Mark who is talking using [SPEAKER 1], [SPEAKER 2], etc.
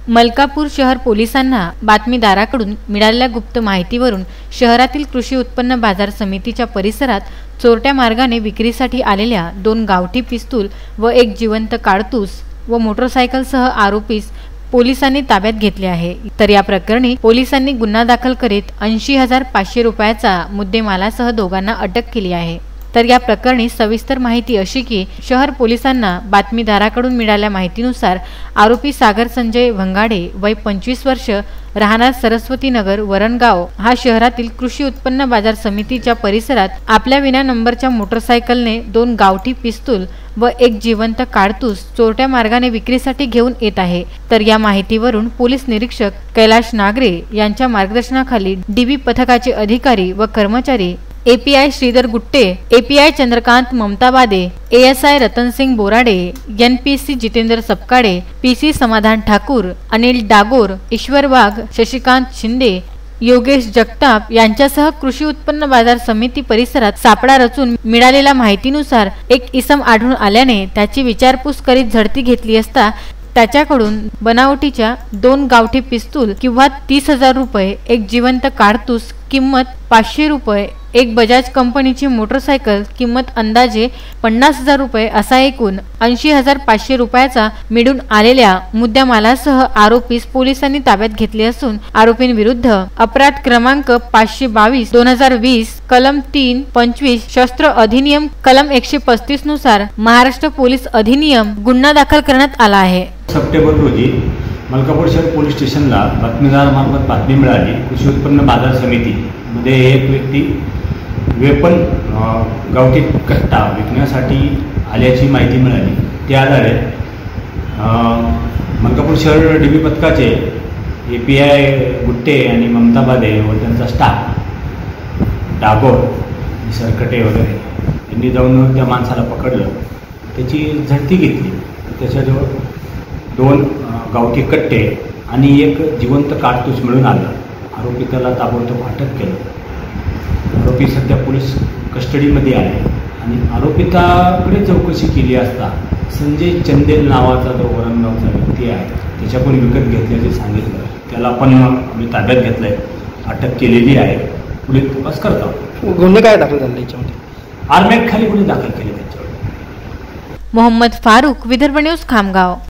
[SPEAKER 1] मलकापूर शहर पोलिसांना बातमीदाराकडून मिळालेल्या गुप्त माहितीवरून शहरातील कृषी उत्पन्न बाजार समितीच्या परिसरात चोरट्या मार्गाने विक्रीसाठी आलेल्या 2 गावठी पिस्तूल व 1 जिवंत कारतूस व मोटरसायकलसह आरोपीस पोलिसांनी ताब्यात घेतले आहे। तर या प्रकरणी पोलिसांनी गुन्हा दाखल करीत 80,500 रुपयाचा मुद्देमालासह दोघांना अटक केली आहे। तर या प्रकरणी सविस्तर माहिती अशी की शहर पोलिसांना बातमीदाराकडून मिळालेल्या माहितीनुसार आरोपी सागर संजय भंगाडे वय 25 वर्ष राहणार सरस्वती नगर वरणगाव हा शहरातील कृषी उत्पन्न बाजार समितीच्या परिसरात आपल्या विना नंबरच्या मोटरसायकलने 2 गावठी पिस्तूल व 1 जिवंत कारतूस चोरट्या मार्गाने विक्रीसाठी घेऊन येत आहे। तर या माहितीवरून पोलीस निरीक्षक कैलाश नागरे यांच्या मार्गदर्शनाखाली डीबी पथकाचे अधिकारी व कर्मचारी API Shridhar Gutte, API Chandrakant Mamtabade, ASI Ratansing Borade, NPC Jitendra Sapkale, PC Samadhan Thakur, Anil Dagor, ईश्वर वाघ, शशिकांत शिंदे, योगेश जगताप यांच्यासह कृषी उत्पन्न बाजार समिती परिसरात सापळा रचून मिळालेल्या माहितीनुसार एक इसम आढळून आल्याने त्याची विचारपूस करीत झडती घेतली असता त्याच्याकडून बनावटीच्या 2 गावठी पिस्तूल किंवा 30,000 रुपये, 1 जिवंत कारतूस किंमत 500 रुपये, 1 बजाज कंपनीची मोटरसायकल किंमत अंदाजे 50,000 रुपये असा एकूण 80,500 रुपयाचा मिळून आलेल्या मुद्देमालासह आरोपीस पोलिसांनी ताब्यात घेतले असून आरोपींविरुद्ध अपराध क्रमांक 522/2020 कलम 325 शस्त्र अधिनियम कलम 135 नुसार महाराष्ट्र पोलीस अधिनियम गुन्हा दाखल करण्यात आला आहे।
[SPEAKER 2] सप्टेंबर रोजी मलकापूर शहर पोलीस स्टेशनला बातमीदारामार्फत बातमी मिळाली। कृषी उत्पन्न बाजार समितीमध्ये एक व्यक्ती वेपन गावठी कट्टा विकण्यासाठी आल्याची माहिती मिळाली। त्या आधारे मलकापूर शहर डीबी पथकाचे एपीआय गुट्टे आणि ममताबादे व त्यांचा स्टाफ डागोर सरकटे वगैरे यांनी जाऊन त्या माणसाला पकडलं, त्याची झडती घेतली। त्याच्याजवळ 2 गावठी कट्टे आणि 1 जिवंत कारतूस मिळून आलं। आरोपी त्याला ताबडतोब अटक केलं। आरोपी सध्या पोलीस कस्टडीमध्ये आहे आणि आरोपिताकडे चौकशी केली असता संजय चंदेल नावाचा जो वरणगावचा व्यक्ती आहे त्याच्याकडून विकत घेतल्याचे सांगितलं। त्याला पण आम्ही ताब्यात घेतलंय, अटक केलेली आहे। पोलीस तपास करतात।
[SPEAKER 3] गुन्हे काय दाखल झाले याच्यामध्ये?
[SPEAKER 2] आर्मॅट खाली गुन्हे दाखल केले त्याच्यावर।
[SPEAKER 1] मोहम्मद फारूक, विदर्भ न्यूज, खामगाव।